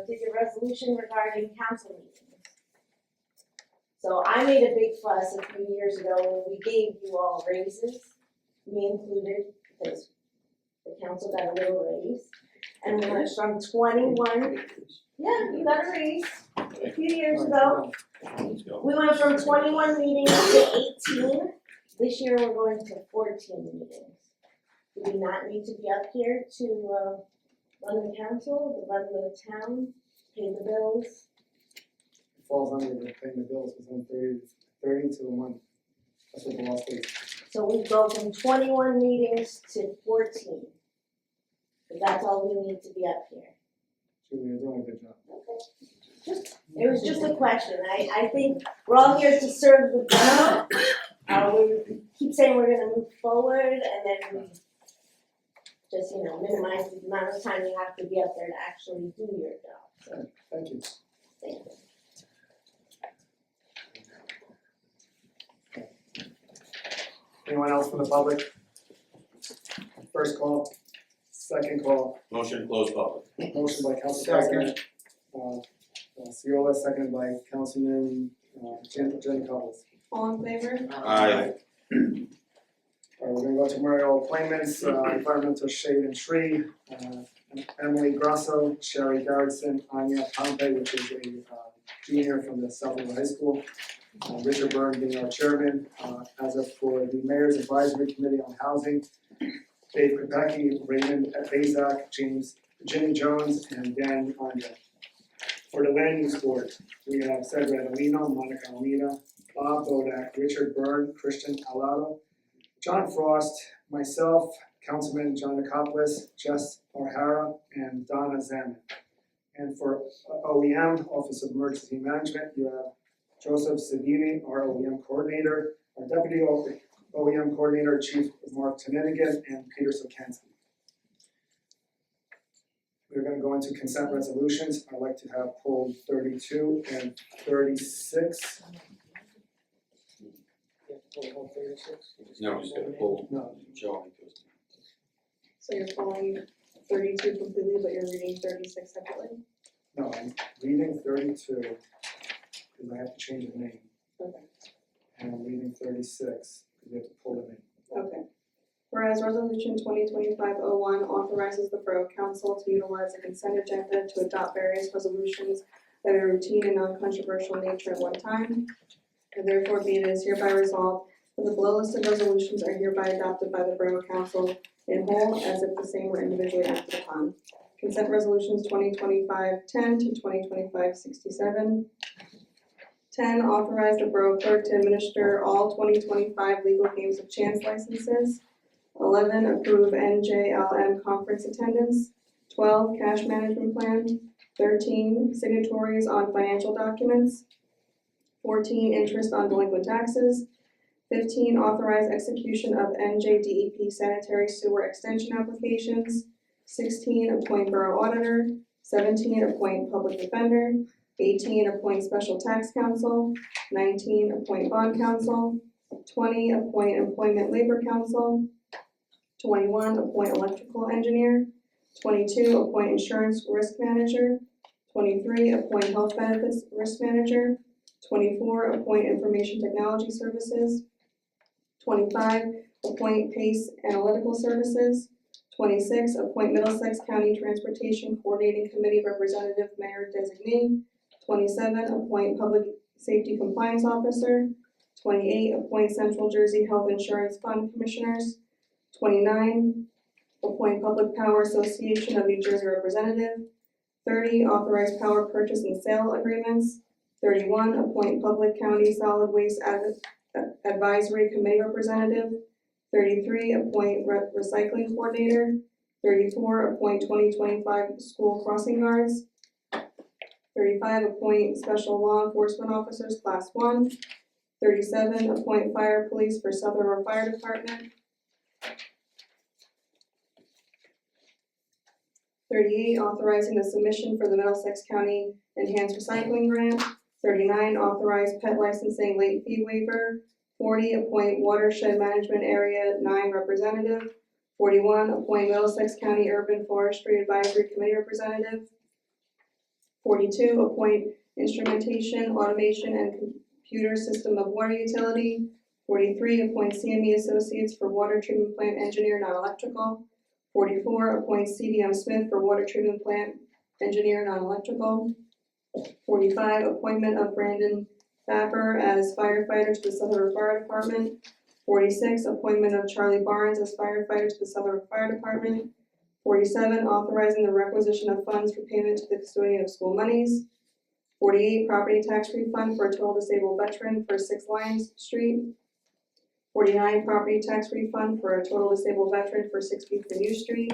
did your resolution regarding council meetings. So I made a big fuss a few years ago when we gave you all raises, me included, because the council got a little raise. And we went from 21, yeah, you got a raise a few years ago. We went from 21 meetings to 18. This year we're going to 14 meetings. Do we not need to be up here to run the council, to run the town, pay the bills? It falls under the paying the bills within 30 to a month. That's what the law states. So we go from 21 meetings to 14. But that's all we need to be up here. Julie, you're doing a good job. It was just a question. I think we're all here to serve the borough. We keep saying we're gonna move forward, and then we just, minimize the amount of time you have to be up there to actually do your job. So, Thank you. thank you. Anyone else from the public? First call, second call, Motion to close public. motion by Council President, Seola, seconded by Councilman, Janikopoulos. All in favor? Aye. We're gonna go to memorial appointments, environmental shade and tree, Emily Grasso, Sherry Garrison, Anya Pompey, which is a junior from the South River High School, Richard Byrne being our chairman, as of for the Mayor's Advisory Committee on Housing, Dave Krupacki, Raymond Bazak, Jimmy Jones, and Dan Anya. For the Land Use Board, we have Cedric Adalino, Monica Almeida, Bob Bodak, Richard Byrne, Christian Alado, John Frost, myself, Councilman John Nikopoulos, Jess O'Hara, and Donna Zaman. And for OEM, Office of Emergency Management, you have Joseph Sabini, our OEM coordinator, our deputy OEM coordinator, Chief Mark Teninigan, and Peter Sokansky. We're gonna go into consent resolutions. I'd like to have pulled 32 and 36. No, just gonna pull No. Joe. So you're following 32 completely, but you're reading 36 separately? No, I'm reading 32, because I have to change the name, Okay. and I'm reading 36, because we have to pull the name. Okay. Whereas Resolution 2025-01 authorizes the Borough Council to utilize the consent agenda to adopt various resolutions that are routine and non-controversial in nature at one time. And therefore be it is hereby resolved that the below listed resolutions are hereby adopted by the Borough Council in whole as if the same were individually acted upon. Consent resolutions 2025-10 to 2025-67. 10, authorize the Borough Clerk to administer all 2025 legal games of chance licenses. 11, approve NJLM conference attendance. 12, cash management plan. 13, signatories on financial documents. 14, interest on delinquent taxes. 15, authorize execution of NJDEP sanitary sewer extension applications. 16, appoint borough auditor. 17, appoint public defender. 18, appoint special tax counsel. 19, appoint bond counsel. 20, appoint employment labor counsel. 21, appoint electrical engineer. 22, appoint insurance risk manager. 23, appoint health benefits risk manager. 24, appoint information technology services. 25, appoint PACE analytical services. 26, appoint Middlesex County Transportation Coordinating Committee Representative Mayor Designee. 27, appoint Public Safety Compliance Officer. 28, appoint Central Jersey Health Insurance Fund Commissioners. 29, appoint Public Power Association of New Jersey Representative. 30, authorize power purchase and sale agreements. 31, appoint Public County Solid Waste Advisory Committee Representative. 33, appoint Recycling Coordinator. 34, appoint 2025 School Crossing Guards. 35, appoint Special Law Enforcement Officers Class 1. 37, appoint Fire Police for South River Fire Department. 38, authorizing the submission for the Middlesex County Enhanced Recycling Grant. 39, authorize pet licensing late fee waiver. 40, appoint Watershed Management Area 9 representative. 41, appoint Middlesex County Urban Forestry Advisory Committee representative. 42, appoint Instrumentation, Automation, and Computer System of Water Utility. 43, appoint CME Associates for Water Treatment Plant Engineer, non-electrical. 44, appoint CDM Smith for Water Treatment Plant Engineer, non-electrical. 45, appointment of Brandon Faber as firefighter to the South River Fire Department. 46, appointment of Charlie Barnes as firefighter to the South River Fire Department. 47, authorizing the requisition of funds for payment to the custodian of school monies. 48, property tax refund for a total disabled veteran for 6 Lions Street. 49, property tax refund for a total disabled veteran for 6 Beacon U Street.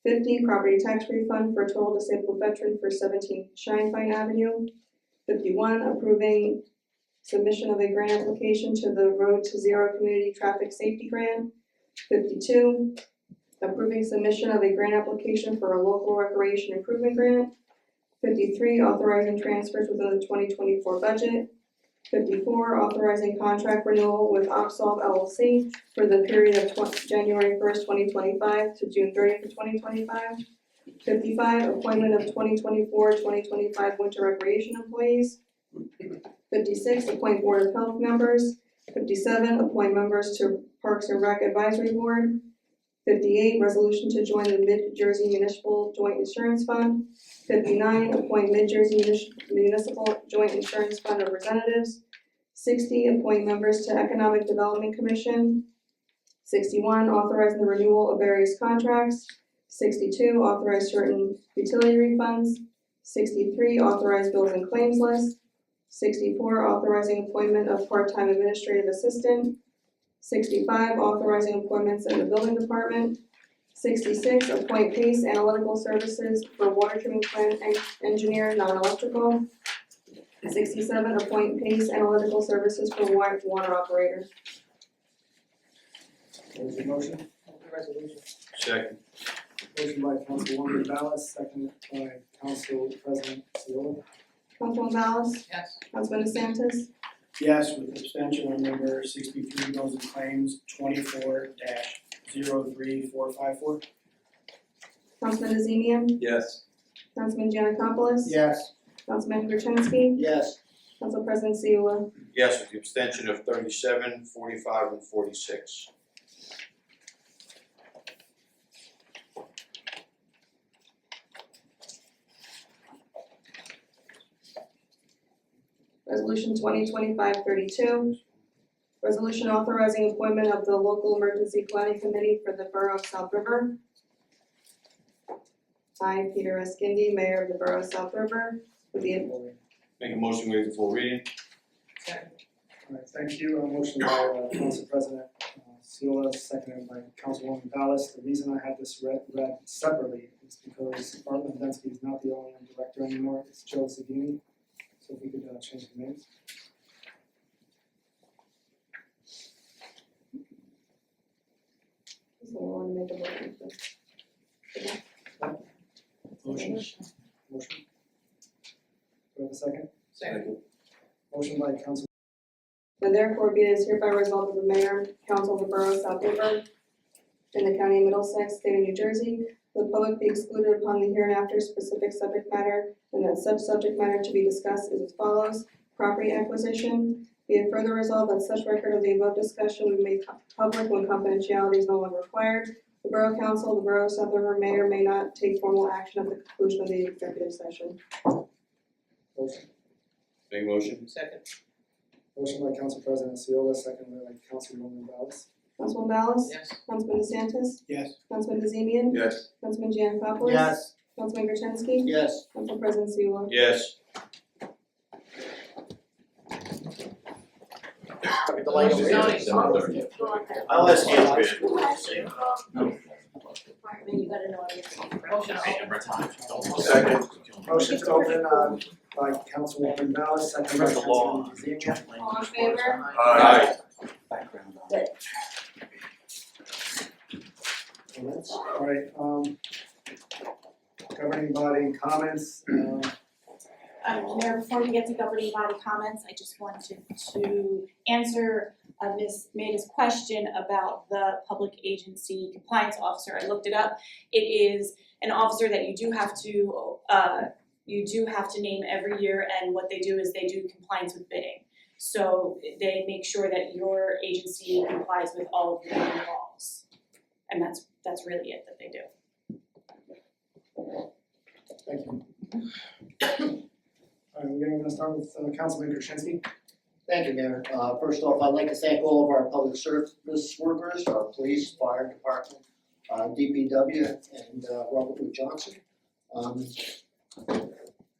50, property tax refund for a total disabled veteran for 17 Shinepine Avenue. 51, approving submission of a grant application to the Road to Zero Community Traffic Safety Grant. 52, approving submission of a grant application for a local recreation improvement grant. 53, authorizing transfers within the 2024 budget. 54, authorizing contract renewal with Opsolve LLC for the period of January 1st, 2025 to June 30th of 2025. 55, appointment of 2024-2025 winter recreation employees. 56, appoint Board of Health members. 57, appoint members to Parks and Rec Advisory Board. 58, resolution to join the Mid-Jersey Municipal Joint Insurance Fund. 59, appoint Mid-Jersey Municipal Joint Insurance Fund representatives. 60, appoint members to Economic Development Commission. 61, authorizing the renewal of various contracts. 62, authorize certain utility refunds. 63, authorize bills and claims list. 64, authorizing appointment of part-time administrative assistant. 65, authorizing appointments in the building department. 66, appoint PACE Analytical Services for Water Treatment Plant Engineer, non-electrical. 67, appoint PACE Analytical Services for Water Operator. What is the motion? Second. Motion by Councilwoman Ballas, second by Council President Seola. Councilwoman Ballas? Yes. Councilman DeSantis? Yes, with abstention on number 63, bills and claims 24-03454. Councilman DeZemian? Yes. Councilman Giannakopoulos? Yes. Councilman Gertenski? Yes. Council President Seula? Yes, with the abstention of 37, 45, and 46. Resolution 2025-32. Resolution authorizing appointment of the local emergency planning committee for the Borough of South River. I, Peter S. Gindi, Mayor of the Borough of South River, with the Make a motion, waive the full reading. Alright, thank you. Motion by Council President Seula, seconded by Councilwoman Ballas. The reason I had this read separately is because Bartlett Densky is not the O&M director anymore, it's Joe Savini. So if we could change the names. Someone want to make a motion, please? Motion. Motion. Do I have a second? Second. Motion by Council. And therefore be it is hereby resolved that the mayor, council of the borough of South River in the county of Middlesex, state of New Jersey, the public be excluded upon the hereinafter specific subject matter, and that such subject matter to be discussed is as follows: property acquisition. Be it further resolved that such record of the above discussion will be made public when confidentiality is no longer required. The Borough Council, the Borough of South River Mayor may not take formal action at the conclusion of the executive session. Motion. Make a motion. Second. Motion by Council President Seola, seconded by Councilwoman Ballas. Councilman Ballas? Yes. Councilman DeSantis? Yes. Councilman DeZemian? Yes. Councilman Giannakopoulos? Yes. Councilman Gertenski? Yes. Council President Seula? Yes. The light over here. I'll ask you. You gotta know everything. Motion. Second. Motion to open by Councilwoman Ballas, seconded by Councilman DeZemian. All in favor? Aye. Alright, governing body comments, Mayor, before we get to governing body comments, I just wanted to answer Ms. Maida's question about the public agency compliance officer. I looked it up. It is an officer that you do have to name every year, and what they do is they do compliance with bidding. So they make sure that your agency complies with all of the bidding laws. And that's really it that they do. thank you. Alright, we're gonna start with Councilman Krasinski. Thank you, Mayor. First off, I'd like to thank all of our public service workers, our police, fire department, DPW, and Robert Wood Johnson.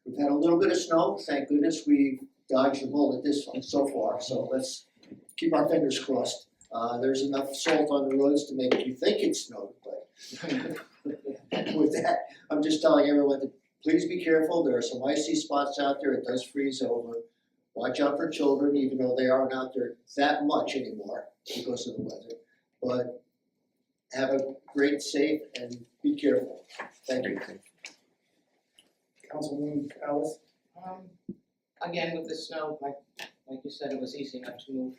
We've had a little bit of snow, thank goodness we dodged the bullet this one so far, so let's keep our fingers crossed. There's enough salt on the roads to make you think it snowed, but with that, I'm just telling everyone to please be careful. There are some icy spots out there. It does freeze over. Watch out for children, even though they aren't out there that much anymore because of the weather. But have a great, safe, and be careful. Thank you. Councilwoman Ballas. Again, with the snow, like you said, it was easy enough to move.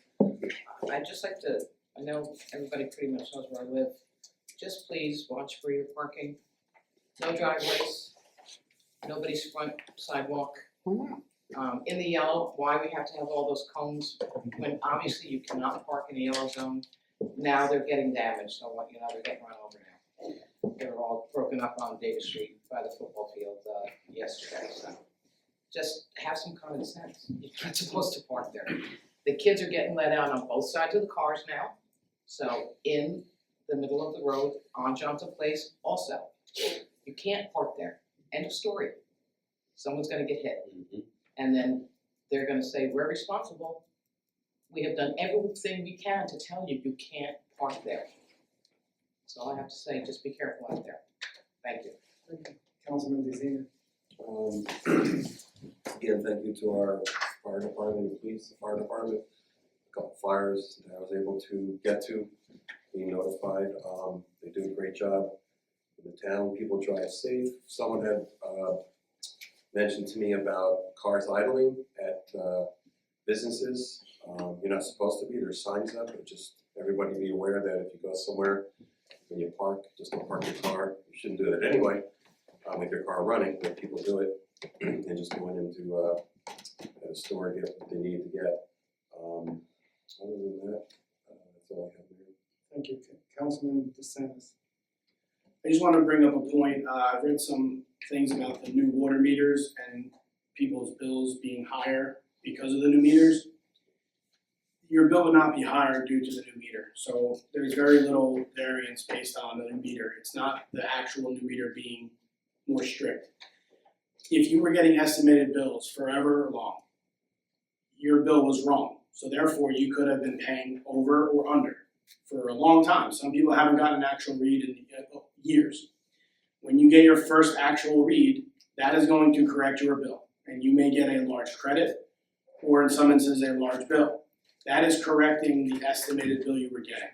I'd just like to, I know everybody pretty much knows where I live. Just please watch where you're parking. No driveways, nobody's front sidewalk. In the yellow, why we have to have all those cones, when obviously you cannot park in the yellow zone. Now they're getting damaged, so what, they're getting run over now. They were all broken up on Davis Street by the football field, yesterday, so. Just have some common sense, you're not supposed to park there. The kids are getting let out on both sides of the cars now, so in the middle of the road on Johnson Place also. You can't park there, end of story. Someone's gonna get hit. And then they're gonna say, we're responsible. We have done everything we can to tell you, you can't park there. That's all I have to say, just be careful out there. Thank you. Councilman DeZemian. Again, thank you to our fire department, and police, fire department, a couple fires that I was able to get to, being notified. They do a great job in the town. People drive safe. Someone had mentioned to me about cars idling at businesses. You're not supposed to be. There's signs up, but just everybody be aware that if you go somewhere when you park, just don't park your car, you shouldn't do that anyway, with your car running, but people do it, and just going into, a store, get what they need to get. Other than that, that's all I have here. Thank you. Councilman DeSantis. I just want to bring up a point. I've read some things about the new water meters and people's bills being higher because of the new meters. Your bill would not be higher due to the new meter. So there's very little variance based on the new meter. It's not the actual new meter being more strict. If you were getting estimated bills forever long, your bill was wrong. So therefore, you could have been paying over or under for a long time. Some people haven't gotten an actual read in years. When you get your first actual read, that is going to correct your bill. And you may get a large credit, or in some instances, a large bill. That is correcting the estimated bill you were getting.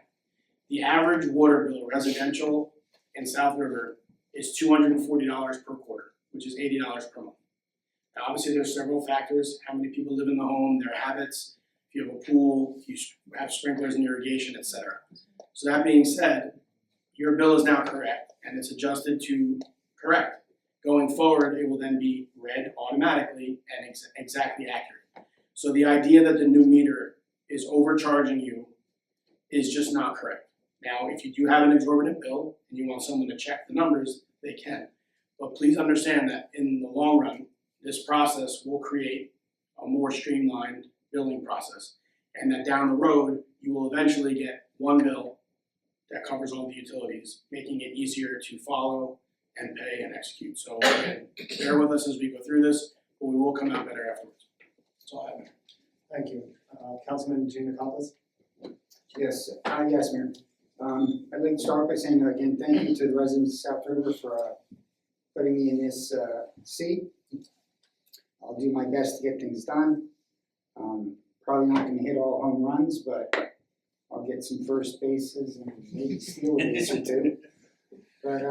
The average water bill, residential in South River, is $240 per quarter, which is $80 per month. Now, obviously, there's several factors: how many people live in the home, their habits, if you have a pool, if you have sprinklers and irrigation, etc. So that being said, your bill is now correct, and it's adjusted to correct. Going forward, it will then be read automatically and exactly accurate. So the idea that the new meter is overcharging you is just not correct. Now, if you do have an exorbitant bill and you want someone to check the numbers, they can. But please understand that in the long run, this process will create a more streamlined billing process, and that down the road, you will eventually get one bill that covers all the utilities, making it easier to follow and pay and execute. So again, bear with us as we go through this, but we will come out better afterwards. That's all I have. Thank you. Councilman Giannakopoulos. Yes, yes, Mayor. I'd like to start by saying again, thank you to the residents of South River for putting me in this seat. I'll do my best to get things done. Probably not gonna hit all home runs, but I'll get some first bases and maybe steal a base or two. But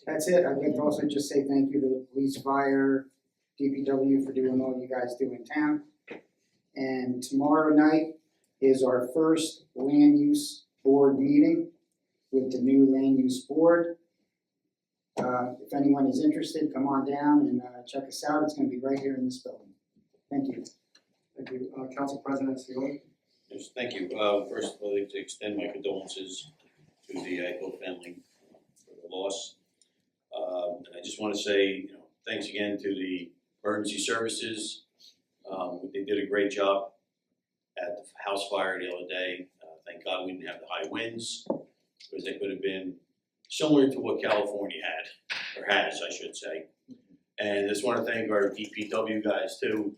that's it. I'd like to also just say thank you to the police, fire, DPW for doing all you guys do in town. And tomorrow night is our first land use board meeting with the new land use board. If anyone is interested, come on down and check us out. It's gonna be right here in this building. Thank you. Thank you. Council President Seola. Yes, thank you. First, I'd like to extend my condolences to the Eichel family for the loss. And I just want to say, thanks again to the emergency services. They did a great job at the house fire the other day. Thank God we didn't have the high winds, because they could have been similar to what California had, or has, I should say. And I just want to thank our DPW guys too.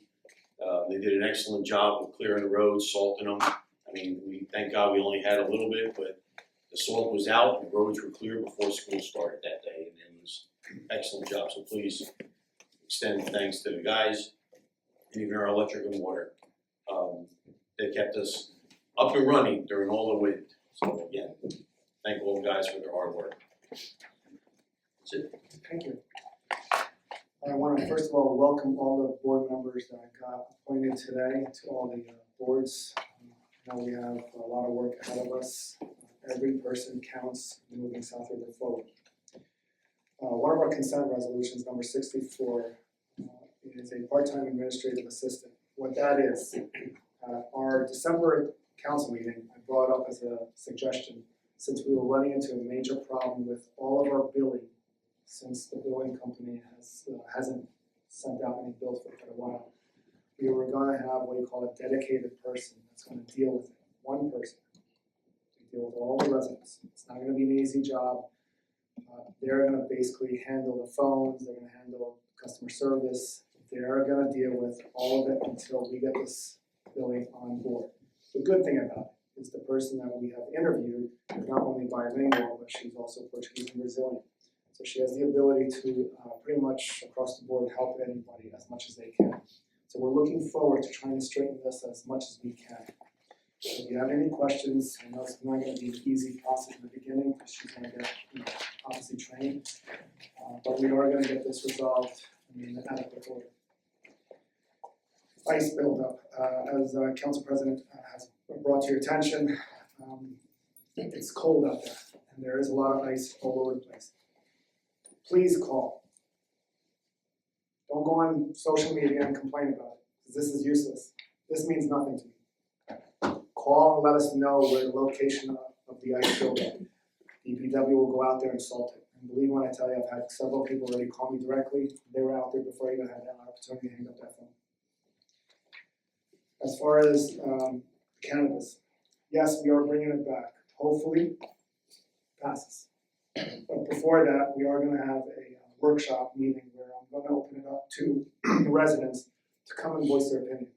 They did an excellent job of clearing the roads, salting them. I mean, we thank God we only had a little bit, but the salt was out and the roads were clear before school started that day, and it was an excellent job. So please extend thanks to the guys, and even our electric and water. They kept us up and running during all the wind. So again, thank all the guys for their hard work. That's it. Thank you. I want to first of all welcome all the board members that got appointed today to all the boards. I know we have a lot of work ahead of us. Every person counts moving South River forward. One of our consent resolutions, number 64, is a part-time administrative assistant. What that is, our December council meeting, I brought up as a suggestion, since we were running into a major problem with all of our billing, since the billing company hasn't sent out any bills for quite a while. We were gonna have what you call a dedicated person that's gonna deal with it, one person, to deal with all the residents. It's not gonna be an easy job. They're gonna basically handle the phones, they're gonna handle customer service, they're gonna deal with all of it until we get this billing on board. The good thing about it is the person that we have interviewed is not only bilingual, but she's also Portuguese and Brazilian. So she has the ability to pretty much across the board help anybody as much as they can. So we're looking forward to trying to straighten this as much as we can. So if you have any questions, I know it's not going to be an easy process in the beginning because she's going to get obviously trained, but we are going to get this resolved in an adequate order. Ice buildup, as Council President has brought to your attention, it's cold out there. and there is a lot of ice all over the place. Please call. Don't go on social media and complain about it, because this is useless. This means nothing to me. Call and let us know where the location of the ice field is. DPW will go out there and salt it. And believe me when I tell you, I've had several people already call me directly. They were out there before I even had that opportunity to hang up that phone. As far as cannabis, yes, we are bringing it back. Hopefully, passes. But before that, we are going to have a workshop meeting where I'm going to open it up to the residents to come and voice their opinion.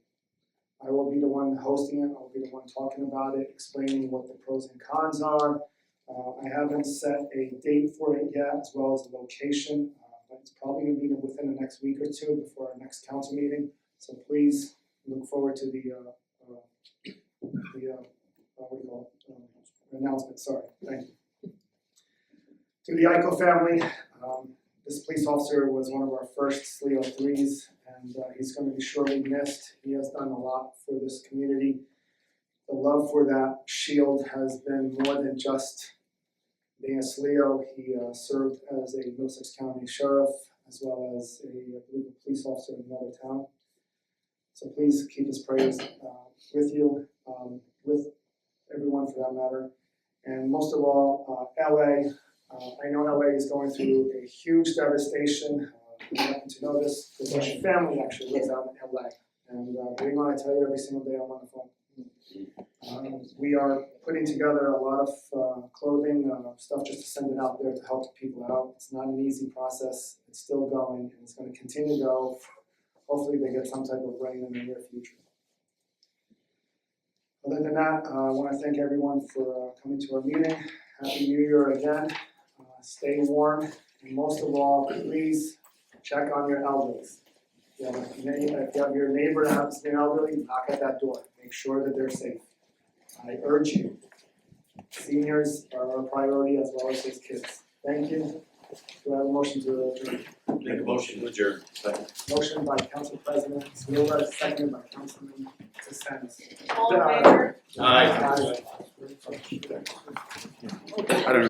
I will be the one hosting it. I'll be the one talking about it, explaining what the pros and cons are. I haven't set a date for it yet, as well as a location, but it's probably going to be within the next week or two before our next council meeting. So please look forward to the announcement. Sorry, thank you. To the Ico family, this police officer was one of our first SLEO 3s, and he's going to be sorely missed. He has done a lot for this community. The love for that shield has been more than just being a SLEO. He served as a Middlesex County Sheriff, as well as I believe a police officer in another town. So please keep his prayers with you, with everyone for that matter. And most of all, LA. I know LA is going through a huge devastation. I happen to know this because my family actually lives out in LA. And believe me when I tell you, every single day I'm on the phone. We are putting together a lot of clothing, stuff just to send it out there to help people out. It's not an easy process. It's still going, and it's going to continue to go. Hopefully they get some type of rain in the near future. Other than that, I want to thank everyone for coming to our meeting. Happy New Year again. Stay warm, and most of all, please check on your elders. If you have your neighbor that happens to be elderly, knock at that door. Make sure that they're safe. I urge you. Seniors are our priority as well as his kids. Thank you. Do I have a motion to adjourn? Make a motion to adjourn. Second. Motion by Council President Seola, seconded by Councilman Castanes. All in favor? Aye. Aye.